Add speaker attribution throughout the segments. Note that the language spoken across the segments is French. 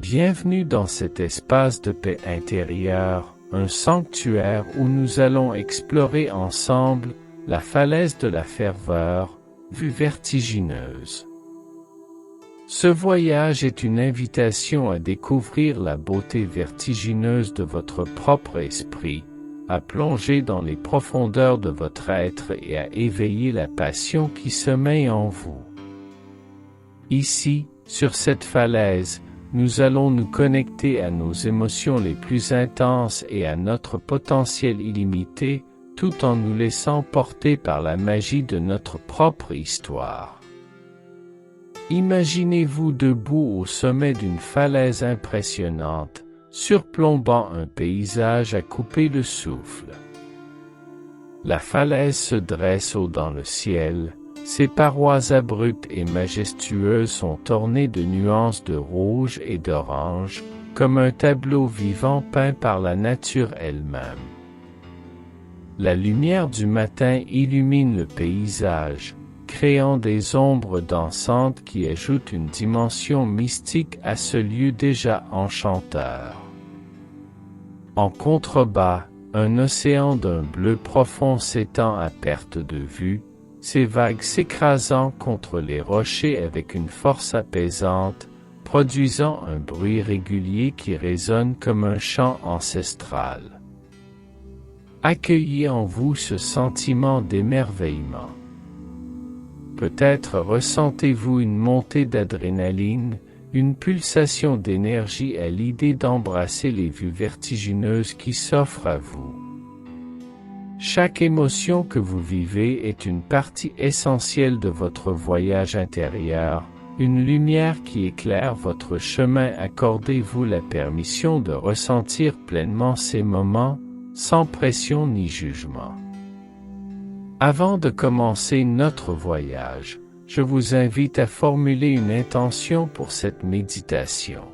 Speaker 1: Bienvenue dans cet espace de paix intérieure, un sanctuaire où nous allons explorer ensemble la falaise de la ferveur, vue vertigineuse. Ce voyage est une invitation à découvrir la beauté vertigineuse de votre propre esprit, à plonger dans les profondeurs de votre être et à éveiller la passion qui sommeille en vous. Ici, sur cette falaise, nous allons nous connecter à nos émotions les plus intenses et à notre potentiel illimité, tout en nous laissant porter par la magie de notre propre histoire. Imaginez-vous debout au sommet d'une falaise impressionnante, surplombant un paysage à couper le souffle. La falaise se dresse haut dans le ciel. Ses parois abruptes et majestueuses sont ornées de nuances de rouge et d'orange, comme un tableau vivant peint par la nature elle-même. La lumière du matin illumine le paysage, créant des ombres dansantes qui ajoutent une dimension mystique à ce lieu déjà enchanteur. En contrebas, un océan d'un bleu profond s'étend à perte de vue, ces vagues s'écrasant contre les rochers avec une force apaisante, produisant un bruit régulier qui résonne comme un chant ancestral. Accueillez en vous ce sentiment d'émerveillement. Peut-être ressentez-vous une montée d'adrénaline, une pulsation d'énergie à l'idée d'embrasser les vues vertigineuses qui s'offrent à vous. Chaque émotion que vous vivez est une partie essentielle de votre voyage intérieur, une lumière qui éclaire votre chemin. Accordez-vous la permission de ressentir pleinement ces moments, sans pression ni jugement. Avant de commencer notre voyage, je vous invite à formuler une intention pour cette méditation.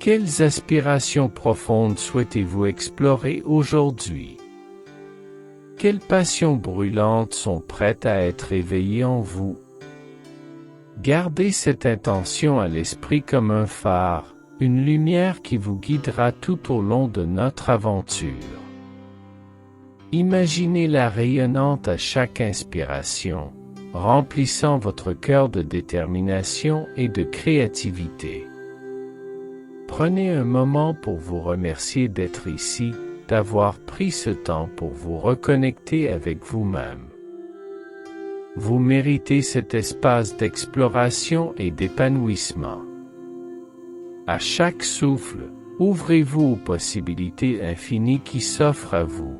Speaker 1: Quelles aspirations profondes souhaitez-vous explorer aujourd'hui? Quelles passions brûlantes sont prêtes à être éveillées en vous? Gardez cette intention à l'esprit comme un phare, une lumière qui vous guidera tout au long de notre aventure. Imaginez-la rayonnante à chaque inspiration, remplissant votre cœur de détermination et de créativité. Prenez un moment pour vous remercier d'être ici, d'avoir pris ce temps pour vous reconnecter avec vous-même. Vous méritez cet espace d'exploration et d'épanouissement. À chaque souffle, ouvrez-vous aux possibilités infinies qui s'offrent à vous.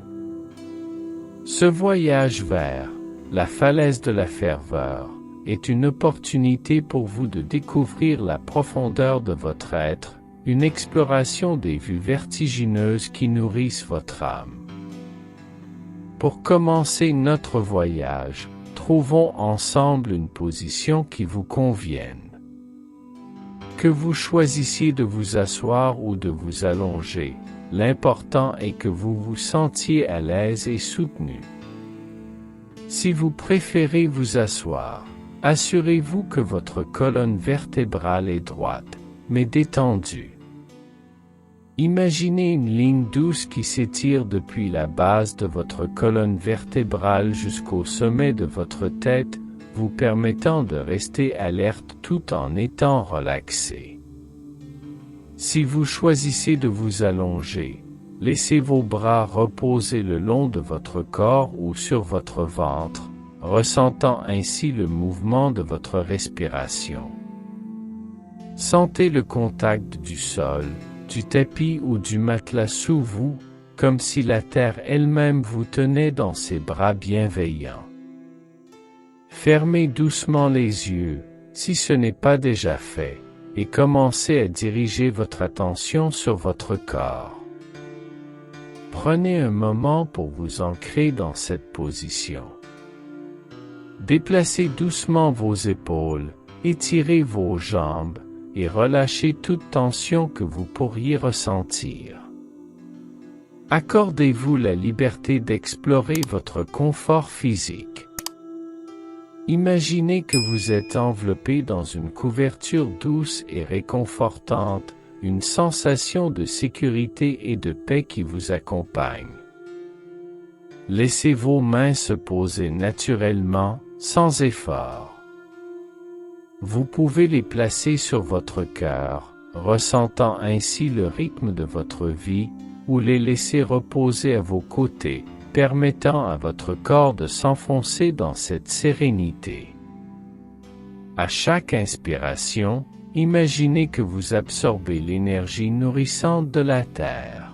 Speaker 1: Ce voyage vers la falaise de la ferveur est une opportunité pour vous de découvrir la profondeur de votre être, une exploration des vues vertigineuses qui nourrissent votre âme. Pour commencer notre voyage, trouvons ensemble une position qui vous convienne. Que vous choisissiez de vous asseoir ou de vous allonger, l'important est que vous vous sentiez à l'aise et soutenu. Si vous préférez vous asseoir, assurez-vous que votre colonne vertébrale est droite, mais détendue. Imaginez une ligne douce qui s'étire depuis la base de votre colonne vertébrale jusqu'au sommet de votre tête, vous permettant de rester alerte tout en étant relaxé. Si vous choisissez de vous allonger, laissez vos bras reposer le long de votre corps ou sur votre ventre, ressentant ainsi le mouvement de votre respiration. Sentez le contact du sol, du tapis ou du matelas sous vous, comme si la terre elle-même vous tenait dans ses bras bienveillants. Fermez doucement les yeux, si ce n'est pas déjà fait, et commencez à diriger votre attention sur votre corps. Prenez un moment pour vous ancrer dans cette position. Déplacez doucement vos épaules, étirez vos jambes, et relâchez toute tension que vous pourriez ressentir. Accordez-vous la liberté d'explorer votre confort physique. Imaginez que vous êtes enveloppé dans une couverture douce et réconfortante, une sensation de sécurité et de paix qui vous accompagne. Laissez vos mains se poser naturellement, sans effort. Vous pouvez les placer sur votre cœur, ressentant ainsi le rythme de votre vie, ou les laisser reposer à vos côtés, permettant à votre corps de s'enfoncer dans cette sérénité. À chaque inspiration, imaginez que vous absorbez l'énergie nourrissante de la Terre.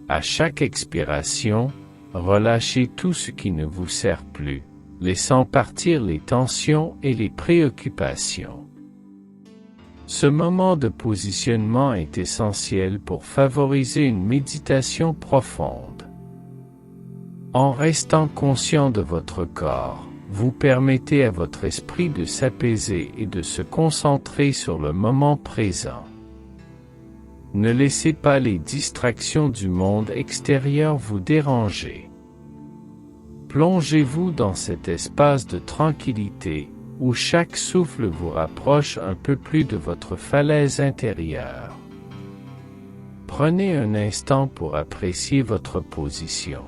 Speaker 1: À chaque expiration, relâchez tout ce qui ne vous sert plus, laissant partir les tensions et les préoccupations. Ce moment de positionnement est essentiel pour favoriser une méditation profonde. En restant conscient de votre corps, vous permettez à votre esprit de s'apaiser et de se concentrer sur le moment présent. Ne laissez pas les distractions du monde extérieur vous déranger. Plongez-vous dans cet espace de tranquillité, où chaque souffle vous rapproche un peu plus de votre falaise intérieure. Prenez un instant pour apprécier votre position.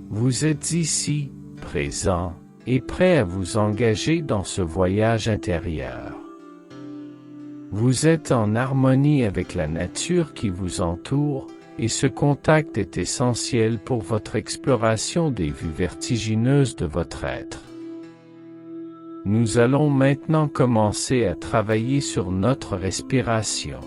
Speaker 1: Vous êtes ici, présent, et prêt à vous engager dans ce voyage intérieur. Vous êtes en harmonie avec la nature qui vous entoure, et ce contact est essentiel pour votre exploration des vues vertigineuses de votre être. Nous allons maintenant commencer à travailler sur notre respiration.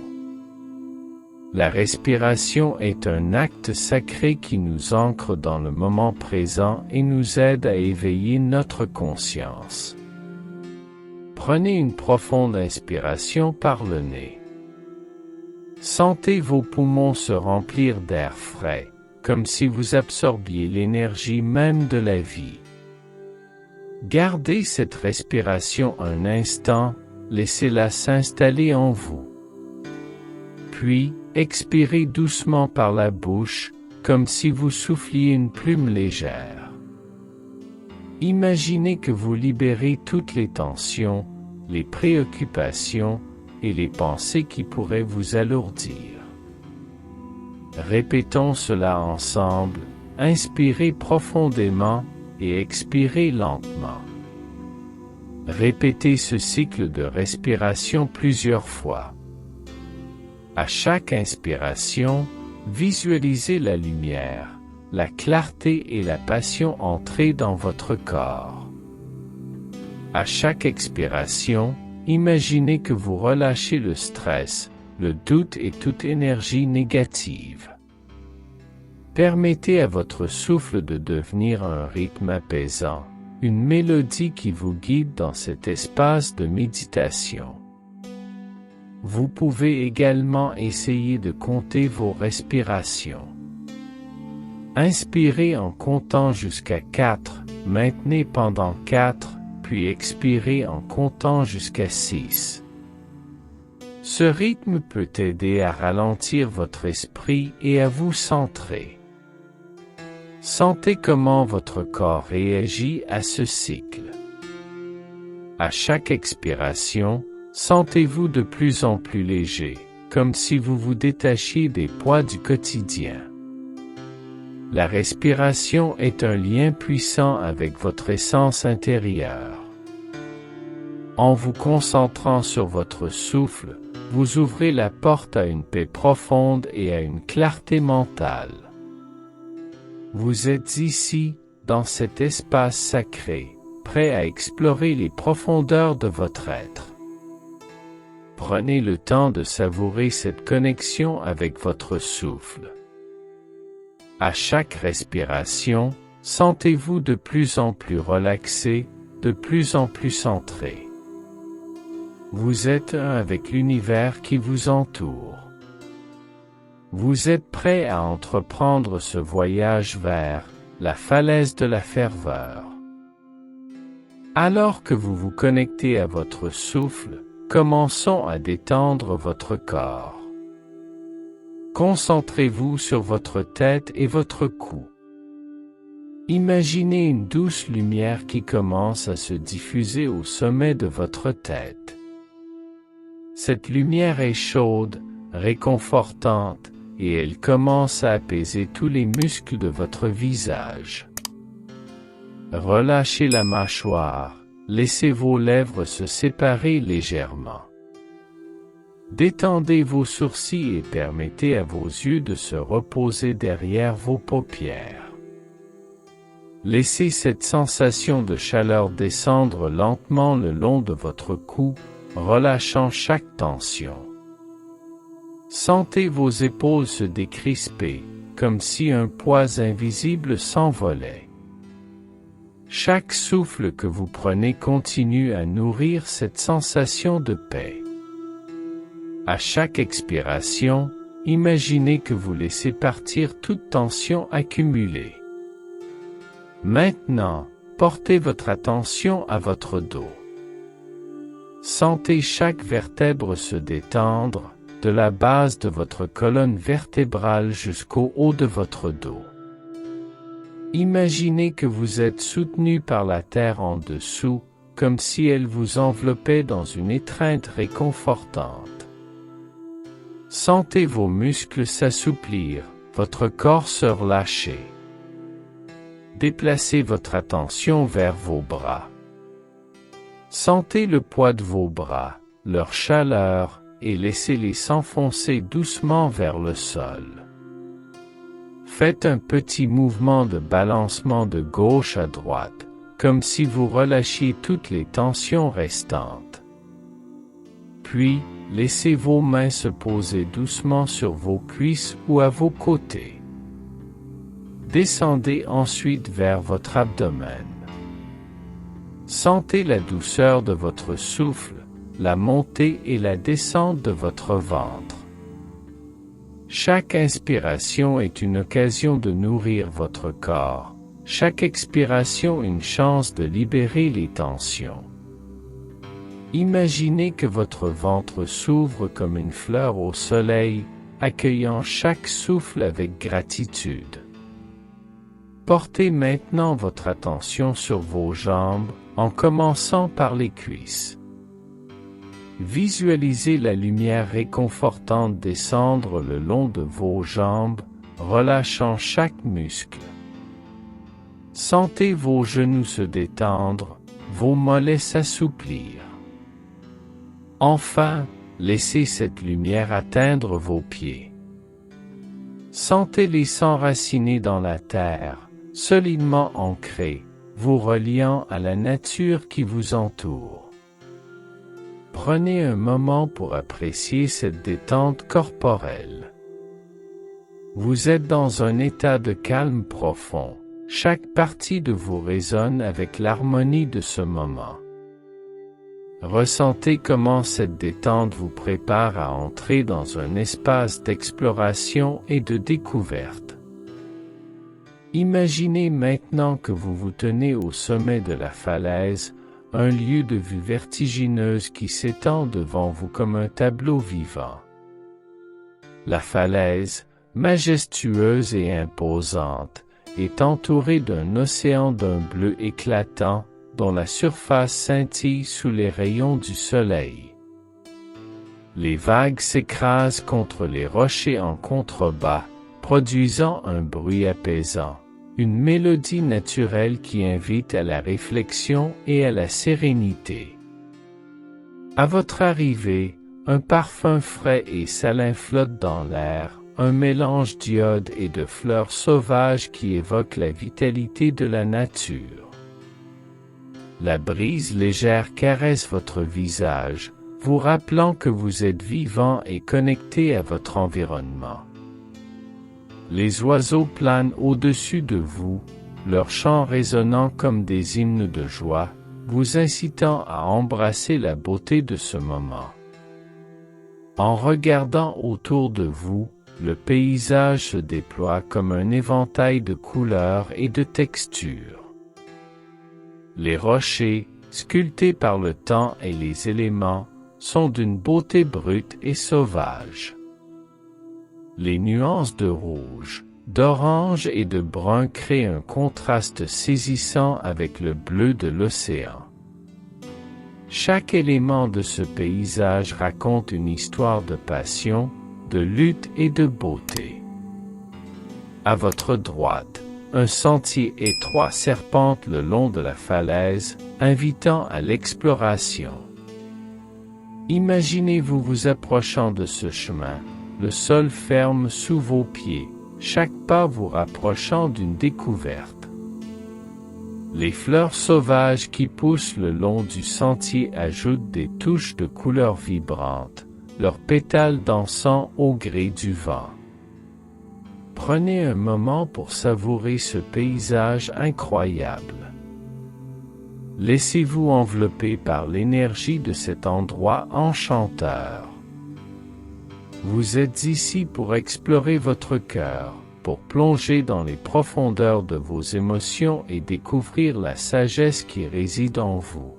Speaker 1: La respiration est un acte sacré qui nous ancre dans le moment présent et nous aide à éveiller notre conscience. Prenez une profonde inspiration par le nez. Sentez vos poumons se remplir d'air frais, comme si vous absorbiez l'énergie même de la vie. Gardez cette respiration un instant, laissez-la s'installer en vous. Puis, expirez doucement par la bouche, comme si vous souffliez une plume légère. Imaginez que vous libérez toutes les tensions, les préoccupations et les pensées qui pourraient vous alourdir. Répétons cela ensemble, inspirez profondément et expirez lentement. Répétez ce cycle de respiration plusieurs fois. À chaque inspiration, visualisez la lumière, la clarté et la passion entrer dans votre corps. À chaque expiration, imaginez que vous relâchez le stress, le doute et toute énergie négative. Permettez à votre souffle de devenir un rythme apaisant, une mélodie qui vous guide dans cet espace de méditation. Vous pouvez également essayer de compter vos respirations. Inspirez en comptant jusqu'à 4, maintenez pendant 4, puis expirez en comptant jusqu'à 6. Ce rythme peut aider à ralentir votre esprit et à vous centrer. Sentez comment votre corps réagit à ce cycle. À chaque expiration, sentez-vous de plus en plus léger, comme si vous vous détachiez des poids du quotidien. La respiration est un lien puissant avec votre essence intérieure. En vous concentrant sur votre souffle, vous ouvrez la porte à une paix profonde et à une clarté mentale. Vous êtes ici, dans cet espace sacré, prêt à explorer les profondeurs de votre être. Prenez le temps de savourer cette connexion avec votre souffle. À chaque respiration, sentez-vous de plus en plus relaxé, de plus en plus centré. Vous êtes un avec l'univers qui vous entoure. Vous êtes prêt à entreprendre ce voyage vers la falaise de la ferveur. Alors que vous vous connectez à votre souffle, commençons à détendre votre corps. Concentrez-vous sur votre tête et votre cou. Imaginez une douce lumière qui commence à se diffuser au sommet de votre tête. Cette lumière est chaude, réconfortante, et elle commence à apaiser tous les muscles de votre visage. Relâchez la mâchoire, laissez vos lèvres se séparer légèrement. Détendez vos sourcils et permettez à vos yeux de se reposer derrière vos paupières. Laissez cette sensation de chaleur descendre lentement le long de votre cou, relâchant chaque tension. Sentez vos épaules se décrisper, comme si un poids invisible s'envolait. Chaque souffle que vous prenez continue à nourrir cette sensation de paix. À chaque expiration, imaginez que vous laissez partir toute tension accumulée. Maintenant, portez votre attention à votre dos. Sentez chaque vertèbre se détendre, de la base de votre colonne vertébrale jusqu'au haut de votre dos. Imaginez que vous êtes soutenu par la terre en dessous, comme si elle vous enveloppait dans une étreinte réconfortante. Sentez vos muscles s'assouplir, votre corps se relâcher. Déplacez votre attention vers vos bras. Sentez le poids de vos bras, leur chaleur, et laissez-les s'enfoncer doucement vers le sol. Faites un petit mouvement de balancement de gauche à droite, comme si vous relâchiez toutes les tensions restantes. Puis, laissez vos mains se poser doucement sur vos cuisses ou à vos côtés. Descendez ensuite vers votre abdomen. Sentez la douceur de votre souffle, la montée et la descente de votre ventre. Chaque inspiration est une occasion de nourrir votre corps, chaque expiration une chance de libérer les tensions. Imaginez que votre ventre s'ouvre comme une fleur au soleil, accueillant chaque souffle avec gratitude. Portez maintenant votre attention sur vos jambes, en commençant par les cuisses. Visualisez la lumière réconfortante descendre le long de vos jambes, relâchant chaque muscle. Sentez vos genoux se détendre, vos mollets s'assouplir. Enfin, laissez cette lumière atteindre vos pieds. Sentez-les s'enraciner dans la terre, solidement ancrés, vous reliant à la nature qui vous entoure. Prenez un moment pour apprécier cette détente corporelle. Vous êtes dans un état de calme profond, chaque partie de vous résonne avec l'harmonie de ce moment. Ressentez comment cette détente vous prépare à entrer dans un espace d'exploration et de découverte. Imaginez maintenant que vous vous tenez au sommet de la falaise, un lieu de vue vertigineuse qui s'étend devant vous comme un tableau vivant. La falaise, majestueuse et imposante, est entourée d'un océan d'un bleu éclatant, dont la surface scintille sous les rayons du soleil. Les vagues s'écrasent contre les rochers en contrebas, produisant un bruit apaisant, une mélodie naturelle qui invite à la réflexion et à la sérénité. À votre arrivée, un parfum frais et salin flotte dans l'air, un mélange d'iode et de fleurs sauvages qui évoque la vitalité de la nature. La brise légère caresse votre visage, vous rappelant que vous êtes vivant et connecté à votre environnement. Les oiseaux planent au-dessus de vous, leurs chants résonnant comme des hymnes de joie, vous incitant à embrasser la beauté de ce moment. En regardant autour de vous, le paysage se déploie comme un éventail de couleurs et de textures. Les rochers, sculptés par le temps et les éléments, sont d'une beauté brute et sauvage. Les nuances de rouge, d'orange et de brun créent un contraste saisissant avec le bleu de l'océan. Chaque élément de ce paysage raconte une histoire de passion, de lutte et de beauté. À votre droite, un sentier étroit serpente le long de la falaise, invitant à l'exploration. Imaginez-vous vous approchant de ce chemin, le sol ferme sous vos pieds, chaque pas vous rapprochant d'une découverte. Les fleurs sauvages qui poussent le long du sentier ajoutent des touches de couleurs vibrantes, leurs pétales dansant au gré du vent. Prenez un moment pour savourer ce paysage incroyable. Laissez-vous envelopper par l'énergie de cet endroit enchanteur. Vous êtes ici pour explorer votre cœur, pour plonger dans les profondeurs de vos émotions et découvrir la sagesse qui réside en vous.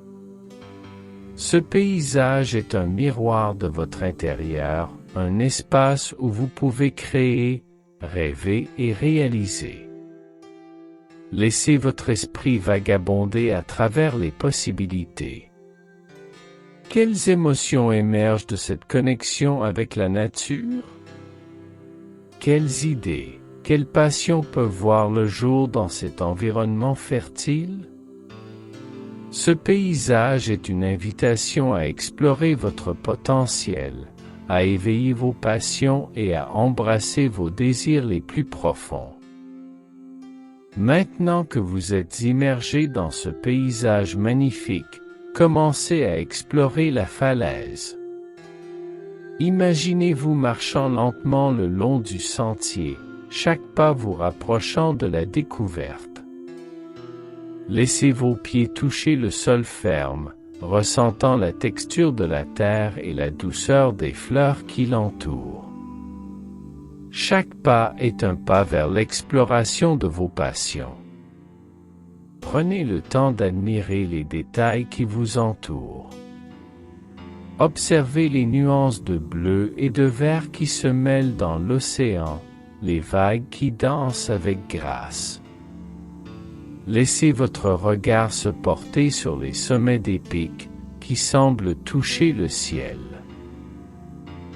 Speaker 1: Ce paysage est un miroir de votre intérieur, un espace où vous pouvez créer, rêver et réaliser. Laissez votre esprit vagabonder à travers les possibilités. Quelles émotions émergent de cette connexion avec la nature? Quelles idées, quelles passions peuvent voir le jour dans cet environnement fertile? Ce paysage est une invitation à explorer votre potentiel, à éveiller vos passions et à embrasser vos désirs les plus profonds. Maintenant que vous êtes immergé dans ce paysage magnifique, commencez à explorer la falaise. Imaginez-vous marchant lentement le long du sentier, chaque pas vous rapprochant de la découverte. Laissez vos pieds toucher le sol ferme, ressentant la texture de la terre et la douceur des fleurs qui l'entourent. Chaque pas est un pas vers l'exploration de vos passions. Prenez le temps d'admirer les détails qui vous entourent. Observez les nuances de bleu et de vert qui se mêlent dans l'océan, les vagues qui dansent avec grâce. Laissez votre regard se porter sur les sommets des pics qui semblent toucher le ciel.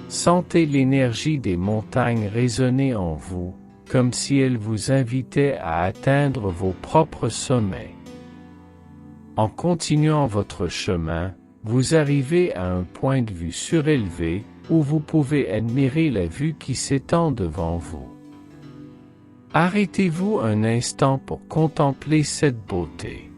Speaker 1: Sentez l'énergie des montagnes résonner en vous, comme si elles vous invitaient à atteindre vos propres sommets. En continuant votre chemin, vous arrivez à un point de vue surélevé où vous pouvez admirer la vue qui s'étend devant vous. Arrêtez-vous un instant pour contempler cette beauté.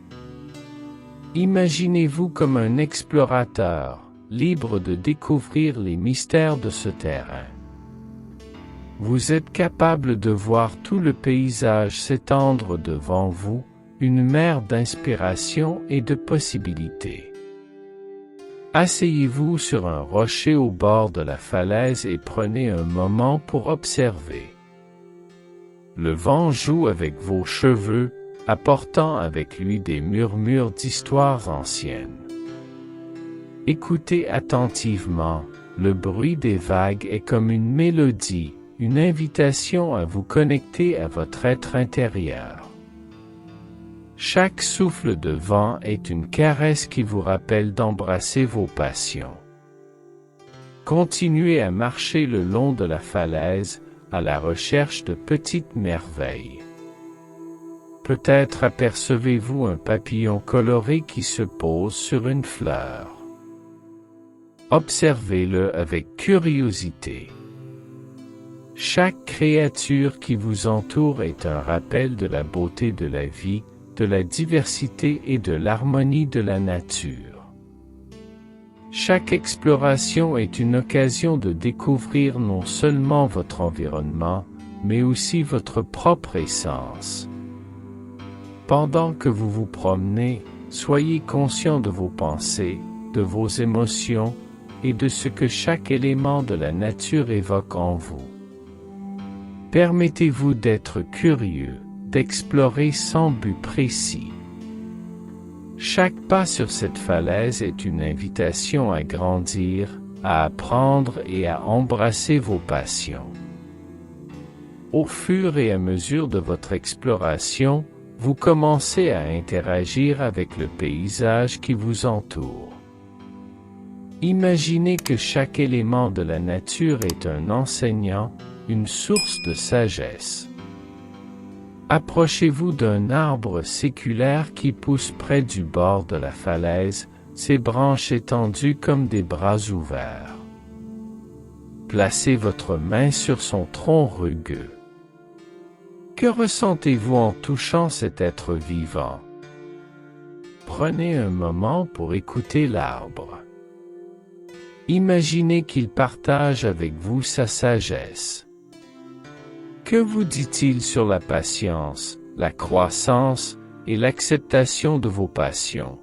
Speaker 1: Imaginez-vous comme un explorateur, libre de découvrir les mystères de ce terrain. Vous êtes capable de voir tout le paysage s'étendre devant vous, une mer d'inspiration et de possibilités. Asseyez-vous sur un rocher au bord de la falaise et prenez un moment pour observer. Le vent joue avec vos cheveux, apportant avec lui des murmures d'histoires anciennes. Écoutez attentivement, le bruit des vagues est comme une mélodie, une invitation à vous connecter à votre être intérieur. Chaque souffle de vent est une caresse qui vous rappelle d'embrasser vos passions. Continuez à marcher le long de la falaise, à la recherche de petites merveilles. Peut-être apercevez-vous un papillon coloré qui se pose sur une fleur. Observez-le avec curiosité. Chaque créature qui vous entoure est un rappel de la beauté de la vie, de la diversité et de l'harmonie de la nature. Chaque exploration est une occasion de découvrir non seulement votre environnement, mais aussi votre propre essence. Pendant que vous vous promenez, soyez conscient de vos pensées, de vos émotions, et de ce que chaque élément de la nature évoque en vous. Permettez-vous d'être curieux, d'explorer sans but précis. Chaque pas sur cette falaise est une invitation à grandir, à apprendre et à embrasser vos passions. Au fur et à mesure de votre exploration, vous commencez à interagir avec le paysage qui vous entoure. Imaginez que chaque élément de la nature est un enseignant, une source de sagesse. Approchez-vous d'un arbre séculaire qui pousse près du bord de la falaise, ses branches étendues comme des bras ouverts. Placez votre main sur son tronc rugueux. Que ressentez-vous en touchant cet être vivant? Prenez un moment pour écouter l'arbre. Imaginez qu'il partage avec vous sa sagesse. Que vous dit-il sur la patience, la croissance et l'acceptation de vos passions?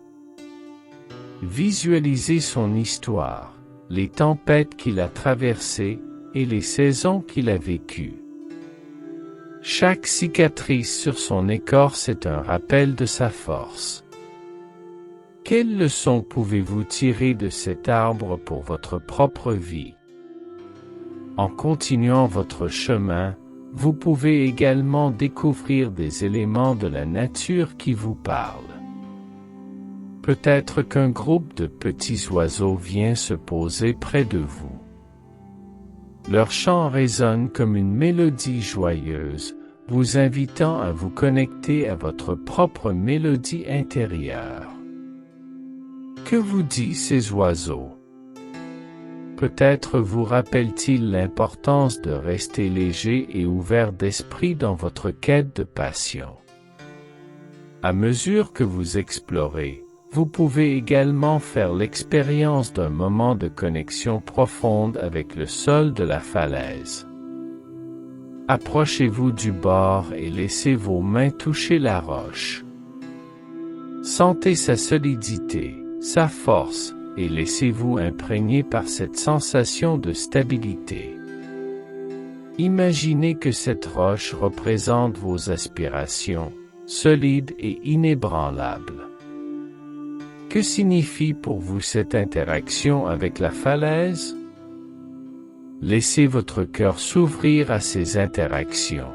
Speaker 1: Visualisez son histoire, les tempêtes qu'il a traversées et les saisons qu'il a vécues. Chaque cicatrice sur son écorce est un rappel de sa force. Quelle leçon pouvez-vous tirer de cet arbre pour votre propre vie? En continuant votre chemin, vous pouvez également découvrir des éléments de la nature qui vous parlent. Peut-être qu'un groupe de petits oiseaux vient se poser près de vous. Leur chant résonne comme une mélodie joyeuse, vous invitant à vous connecter à votre propre mélodie intérieure. Que vous disent ces oiseaux? Peut-être vous rappellent-ils l'importance de rester léger et ouvert d'esprit dans votre quête de passion. À mesure que vous explorez, vous pouvez également faire l'expérience d'un moment de connexion profonde avec le sol de la falaise. Approchez-vous du bord et laissez vos mains toucher la roche. Sentez sa solidité, sa force, et laissez-vous imprégner par cette sensation de stabilité. Imaginez que cette roche représente vos aspirations, solides et inébranlables. Que signifie pour vous cette interaction avec la falaise? Laissez votre cœur s'ouvrir à ces interactions.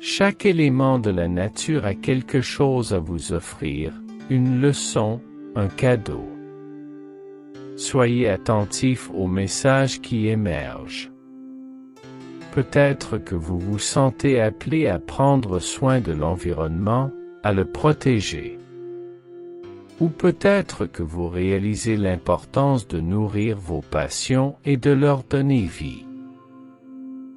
Speaker 1: Chaque élément de la nature a quelque chose à vous offrir, une leçon, un cadeau. Soyez attentif aux messages qui émergent. Peut-être que vous vous sentez appelé à prendre soin de l'environnement, à le protéger. Ou peut-être que vous réalisez l'importance de nourrir vos passions et de leur donner vie.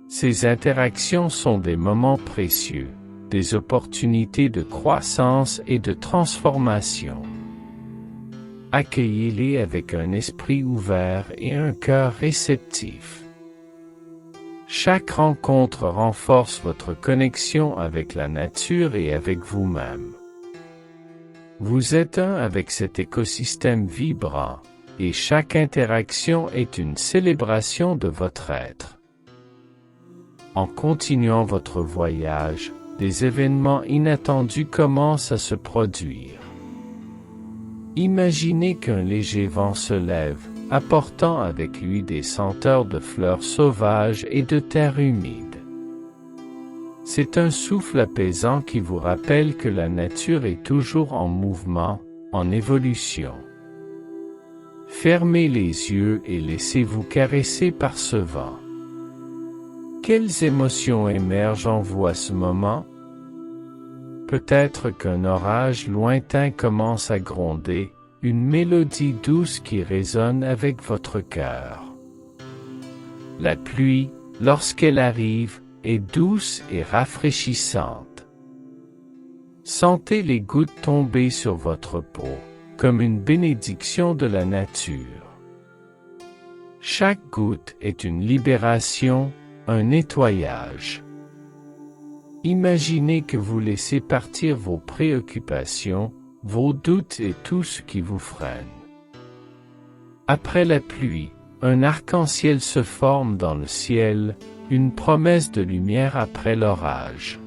Speaker 1: Ces interactions sont des moments précieux, des opportunités de croissance et de transformation. Accueillez-les avec un esprit ouvert et un cœur réceptif. Chaque rencontre renforce votre connexion avec la nature et avec vous-même. Vous êtes un avec cet écosystème vibrant, et chaque interaction est une célébration de votre être. En continuant votre voyage, des événements inattendus commencent à se produire. Imaginez qu'un léger vent se lève, apportant avec lui des senteurs de fleurs sauvages et de terre humide. C'est un souffle apaisant qui vous rappelle que la nature est toujours en mouvement, en évolution. Fermez les yeux et laissez-vous caresser par ce vent. Quelles émotions émergent en vous à ce moment? Peut-être qu'un orage lointain commence à gronder, une mélodie douce qui résonne avec votre cœur. La pluie, lorsqu'elle arrive, est douce et rafraîchissante. Sentez les gouttes tomber sur votre peau, comme une bénédiction de la nature. Chaque goutte est une libération, un nettoyage. Imaginez que vous laissez partir vos préoccupations, vos doutes et tout ce qui vous freine. Après la pluie, un arc-en-ciel se forme dans le ciel, une promesse de lumière après l'orage.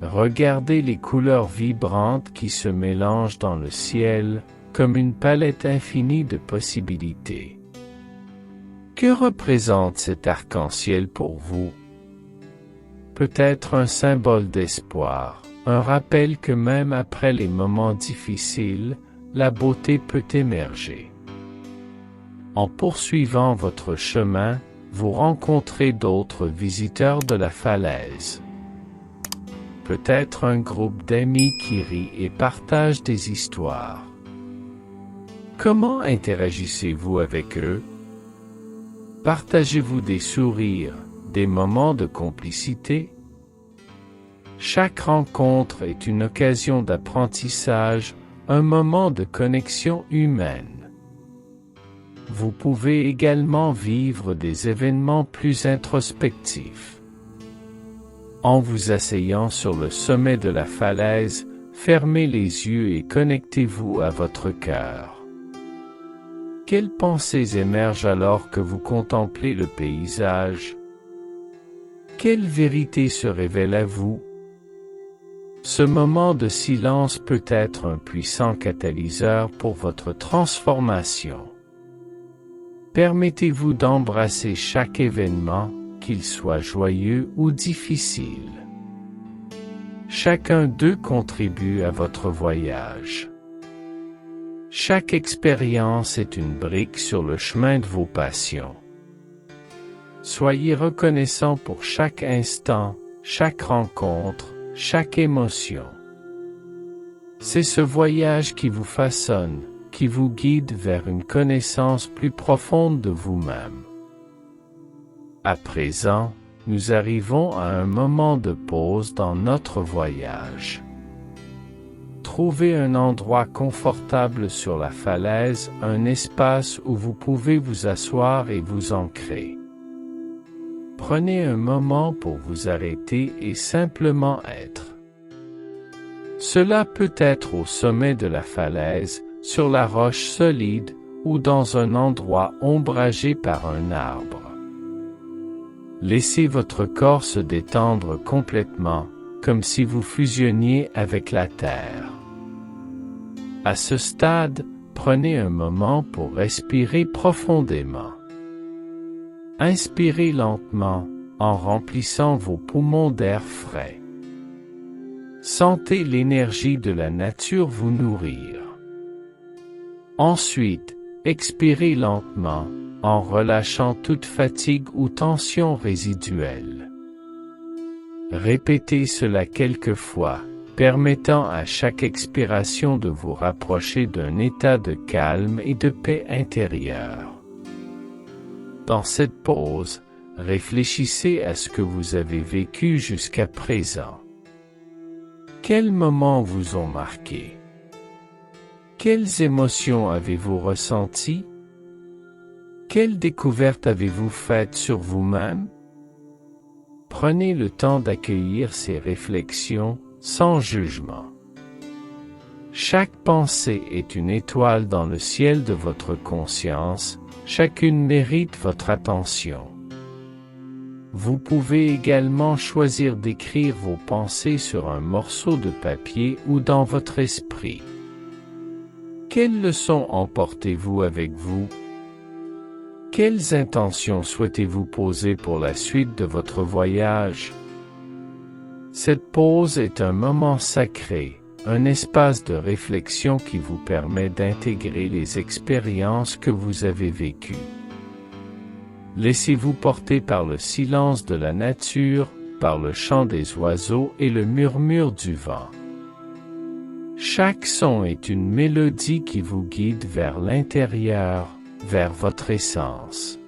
Speaker 1: Regardez les couleurs vibrantes qui se mélangent dans le ciel, comme une palette infinie de possibilités. Que représente cet arc-en-ciel pour vous, peut être un symbole d'espoir, un rappel que même après les moments difficiles, la beauté peut émerger. En poursuivant votre chemin, vous rencontrez d'autres visiteurs de la falaise. Peut-être un groupe d'amis qui rit et partage des histoires. Comment interagissez-vous avec eux? Partagez-vous des sourires, des moments de complicité? Chaque rencontre est une occasion d'apprentissage, un moment de connexion humaine. Vous pouvez également vivre des événements plus introspectifs. En vous asseyant sur le sommet de la falaise, fermez les yeux et connectez-vous à votre cœur. Quelles pensées émergent alors que vous contemplez le paysage? Quelle vérité se révèle à vous? Ce moment de silence peut être un puissant catalyseur pour votre transformation. Permettez-vous d'embrasser chaque événement, qu'il soit joyeux ou difficile. Chacun d'eux contribue à votre voyage. Chaque expérience est une brique sur le chemin de vos passions. Soyez reconnaissant pour chaque instant, chaque rencontre, chaque émotion. C'est ce voyage qui vous façonne, qui vous guide vers une connaissance plus profonde de vous-même. À présent, nous arrivons à un moment de pause dans notre voyage. Trouvez un endroit confortable sur la falaise, un espace où vous pouvez vous asseoir et vous ancrer. Prenez un moment pour vous arrêter et simplement être. Cela peut être au sommet de la falaise, sur la roche solide, ou dans un endroit ombragé par un arbre. Laissez votre corps se détendre complètement, comme si vous fusionniez avec la terre. À ce stade, prenez un moment pour respirer profondément. Inspirez lentement, en remplissant vos poumons d'air frais. Sentez l'énergie de la nature vous nourrir. Ensuite, expirez lentement, en relâchant toute fatigue ou tension résiduelle. Répétez cela quelques fois, permettant à chaque expiration de vous rapprocher d'un état de calme et de paix intérieure. Dans cette pause, réfléchissez à ce que vous avez vécu jusqu'à présent. Quels moments vous ont marqué? Quelles émotions avez-vous ressenties? Quelles découvertes avez-vous faites sur vous-même? Prenez le temps d'accueillir ces réflexions, sans jugement. Chaque pensée est une étoile dans le ciel de votre conscience, chacune mérite votre attention. Vous pouvez également choisir d'écrire vos pensées sur un morceau de papier ou dans votre esprit. Quelles leçons emportez-vous avec vous? Quelles intentions souhaitez-vous poser pour la suite de votre voyage? Cette pause est un moment sacré, un espace de réflexion qui vous permet d'intégrer les expériences que vous avez vécues. Laissez-vous porter par le silence de la nature, par le chant des oiseaux et le murmure du vent. Chaque son est une mélodie qui vous guide vers l'intérieur, vers votre essence.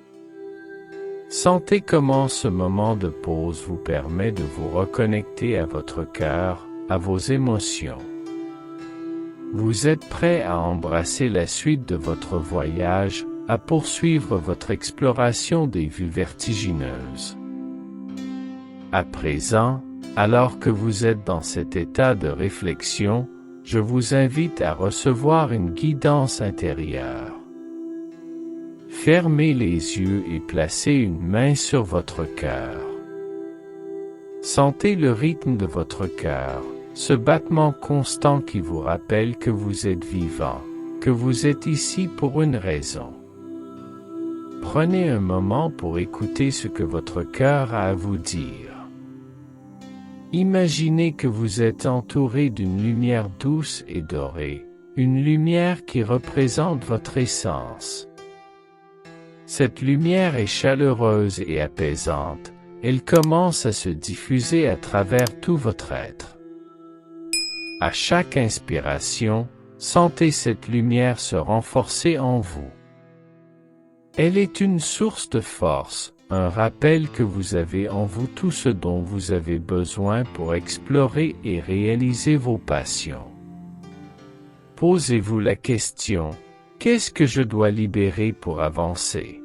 Speaker 1: Sentez comment ce moment de pause vous permet de vous reconnecter à votre cœur, à vos émotions. Vous êtes prêt à embrasser la suite de votre voyage, à poursuivre votre exploration des vues vertigineuses. À présent, alors que vous êtes dans cet état de réflexion, je vous invite à recevoir une guidance intérieure. Fermez les yeux et placez une main sur votre cœur. Sentez le rythme de votre cœur, ce battement constant qui vous rappelle que vous êtes vivant, que vous êtes ici pour une raison. Prenez un moment pour écouter ce que votre cœur a à vous dire. Imaginez que vous êtes entouré d'une lumière douce et dorée, une lumière qui représente votre essence. Cette lumière est chaleureuse et apaisante, elle commence à se diffuser à travers tout votre être. À chaque inspiration, sentez cette lumière se renforcer en vous. Elle est une source de force, un rappel que vous avez en vous tout ce dont vous avez besoin pour explorer et réaliser vos passions. Posez-vous la question, qu'est-ce que je dois libérer pour avancer?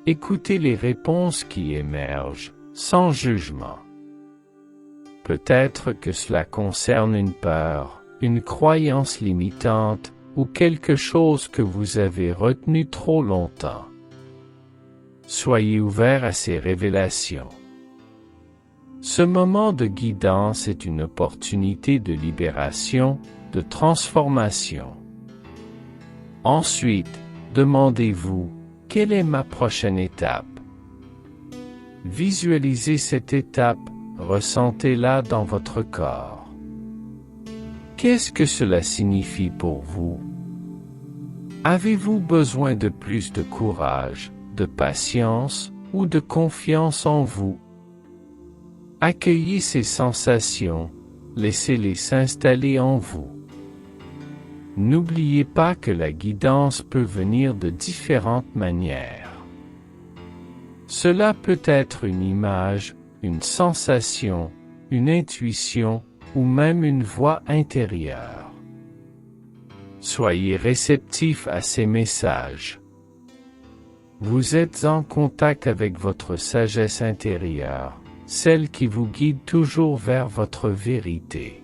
Speaker 1: Écoutez les réponses qui émergent, sans jugement. Peut-être que cela concerne une peur, une croyance limitante, ou quelque chose que vous avez retenu trop longtemps. Soyez ouvert à ces révélations. Ce moment de guidance est une opportunité de libération, de transformation. Ensuite, demandez-vous, quelle est ma prochaine étape? Visualisez cette étape, ressentez-la dans votre corps. Qu'est-ce que cela signifie pour vous? Avez-vous besoin de plus de courage, de patience ou de confiance en vous? Accueillez ces sensations, laissez-les s'installer en vous. N'oubliez pas que la guidance peut venir de différentes manières. Cela peut être une image, une sensation, une intuition, ou même une voix intérieure. Soyez réceptif à ces messages. Vous êtes en contact avec votre sagesse intérieure, celle qui vous guide toujours vers votre vérité.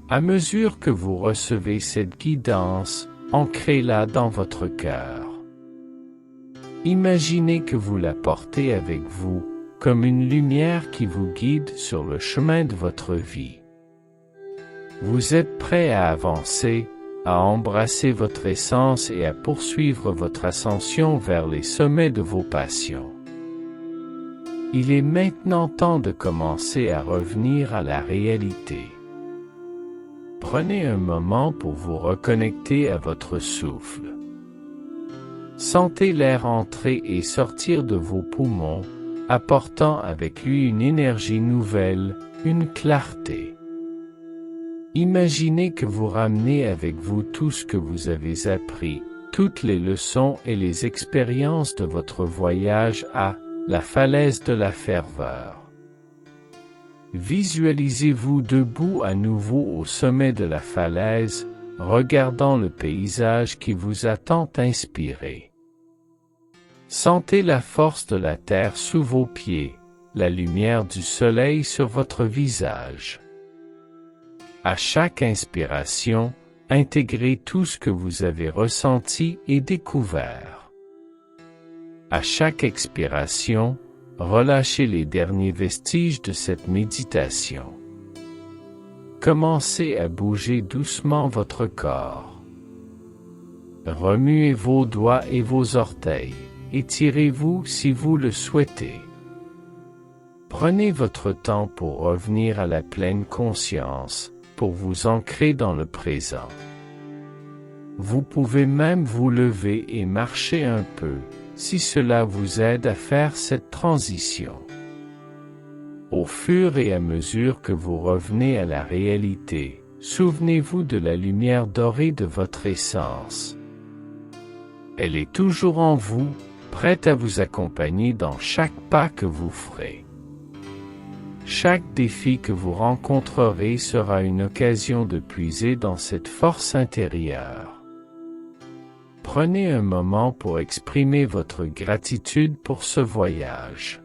Speaker 1: À mesure que vous recevez cette guidance, ancrez-la dans votre cœur. Imaginez que vous la portez avec vous, comme une lumière qui vous guide sur le chemin de votre vie. Vous êtes prêt à avancer, à embrasser votre essence et à poursuivre votre ascension vers les sommets de vos passions. Il est maintenant temps de commencer à revenir à la réalité. Prenez un moment pour vous reconnecter à votre souffle. Sentez l'air entrer et sortir de vos poumons, apportant avec lui une énergie nouvelle, une clarté. Imaginez que vous ramenez avec vous tout ce que vous avez appris, toutes les leçons et les expériences de votre voyage à la falaise de la ferveur. Visualisez-vous debout à nouveau au sommet de la falaise, regardant le paysage qui vous a tant inspiré. Sentez la force de la terre sous vos pieds, la lumière du soleil sur votre visage. À chaque inspiration, intégrez tout ce que vous avez ressenti et découvert. À chaque expiration, relâchez les derniers vestiges de cette méditation. Commencez à bouger doucement votre corps. Remuez vos doigts et vos orteils. Étirez-vous si vous le souhaitez. Prenez votre temps pour revenir à la pleine conscience, pour vous ancrer dans le présent. Vous pouvez même vous lever et marcher un peu, si cela vous aide à faire cette transition. Au fur et à mesure que vous revenez à la réalité, souvenez-vous de la lumière dorée de votre essence. Elle est toujours en vous, prête à vous accompagner dans chaque pas que vous ferez. Chaque défi que vous rencontrerez sera une occasion de puiser dans cette force intérieure. Prenez un moment pour exprimer votre gratitude pour ce voyage.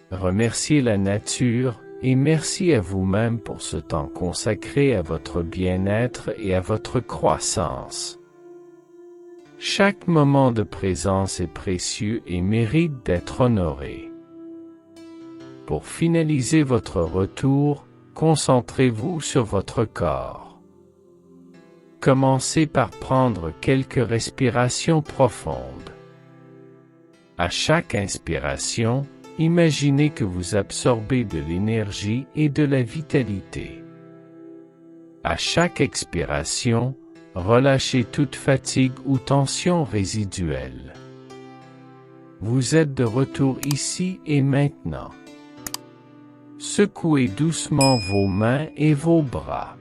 Speaker 1: Remerciez la nature, et merci à vous-même pour ce temps consacré à votre bien-être et à votre croissance. Chaque moment de présence est précieux et mérite d'être honoré. Pour finaliser votre retour, concentrez-vous sur votre corps. Commencez par prendre quelques respirations profondes. À chaque inspiration, imaginez que vous absorbez de l'énergie et de la vitalité. À chaque expiration, relâchez toute fatigue ou tension résiduelle. Vous êtes de retour ici et maintenant. Secouez doucement vos mains et vos bras.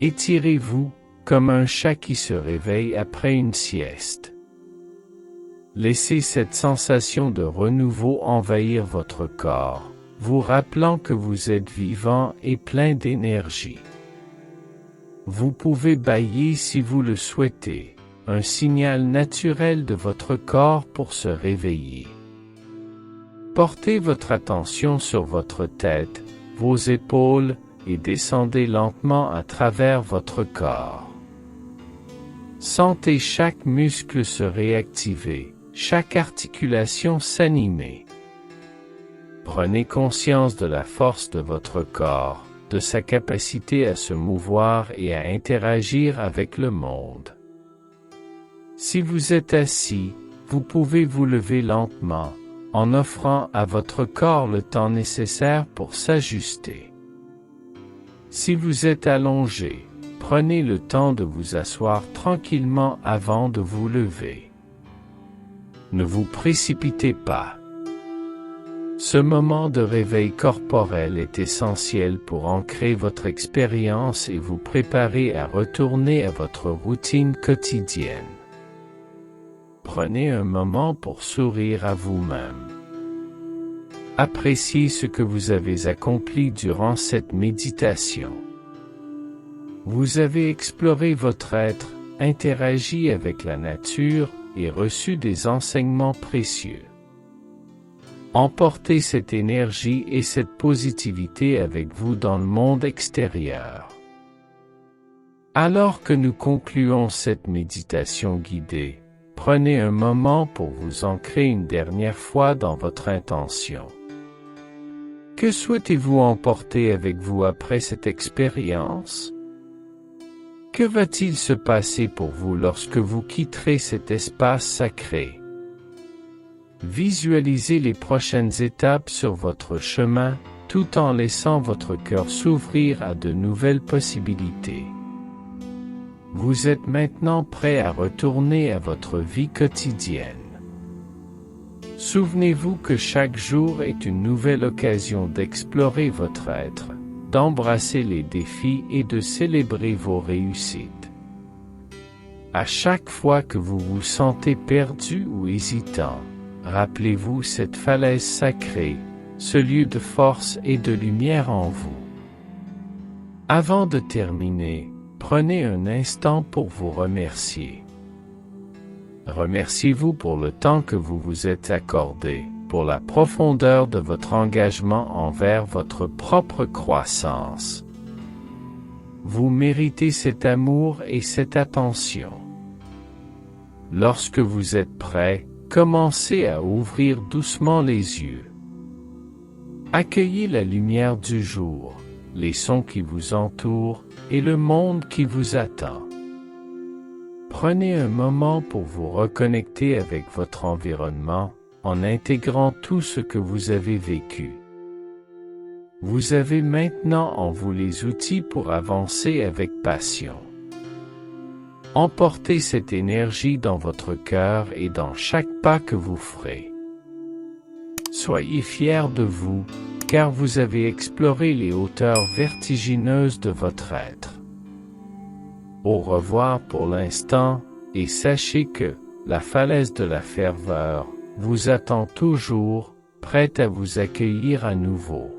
Speaker 1: Étirez-vous, comme un chat qui se réveille après une sieste. Laissez cette sensation de renouveau envahir votre corps, vous rappelant que vous êtes vivant et plein d'énergie. Vous pouvez bâiller si vous le souhaitez, un signal naturel de votre corps pour se réveiller. Portez votre attention sur votre tête, vos épaules, et descendez lentement à travers votre corps. Sentez chaque muscle se réactiver, chaque articulation s'animer. Prenez conscience de la force de votre corps, de sa capacité à se mouvoir et à interagir avec le monde. Si vous êtes assis, vous pouvez vous lever lentement, en offrant à votre corps le temps nécessaire pour s'ajuster. Si vous êtes allongé, prenez le temps de vous asseoir tranquillement avant de vous lever. Ne vous précipitez pas. Ce moment de réveil corporel est essentiel pour ancrer votre expérience et vous préparer à retourner à votre routine quotidienne. Prenez un moment pour sourire à vous-même. Appréciez ce que vous avez accompli durant cette méditation. Vous avez exploré votre être, interagi avec la nature et reçu des enseignements précieux. Emportez cette énergie et cette positivité avec vous dans le monde extérieur. Alors que nous concluons cette méditation guidée, prenez un moment pour vous ancrer une dernière fois dans votre intention. Que souhaitez-vous emporter avec vous après cette expérience? Que va-t-il se passer pour vous lorsque vous quitterez cet espace sacré? Visualisez les prochaines étapes sur votre chemin, tout en laissant votre cœur s'ouvrir à de nouvelles possibilités. Vous êtes maintenant prêt à retourner à votre vie quotidienne. Souvenez-vous que chaque jour est une nouvelle occasion d'explorer votre être, d'embrasser les défis et de célébrer vos réussites. À chaque fois que vous vous sentez perdu ou hésitant, rappelez-vous cette falaise sacrée, ce lieu de force et de lumière en vous. Avant de terminer, prenez un instant pour vous remercier. Remerciez-vous pour le temps que vous vous êtes accordé, pour la profondeur de votre engagement envers votre propre croissance. Vous méritez cet amour et cette attention. Lorsque vous êtes prêt, commencez à ouvrir doucement les yeux. Accueillez la lumière du jour, les sons qui vous entourent et le monde qui vous attend. Prenez un moment pour vous reconnecter avec votre environnement, en intégrant tout ce que vous avez vécu. Vous avez maintenant en vous les outils pour avancer avec passion. Emportez cette énergie dans votre cœur et dans chaque pas que vous ferez. Soyez fiers de vous, car vous avez exploré les hauteurs vertigineuses de votre être. Au revoir pour l'instant, et sachez que la falaise de la ferveur vous attend toujours, prête à vous accueillir à nouveau.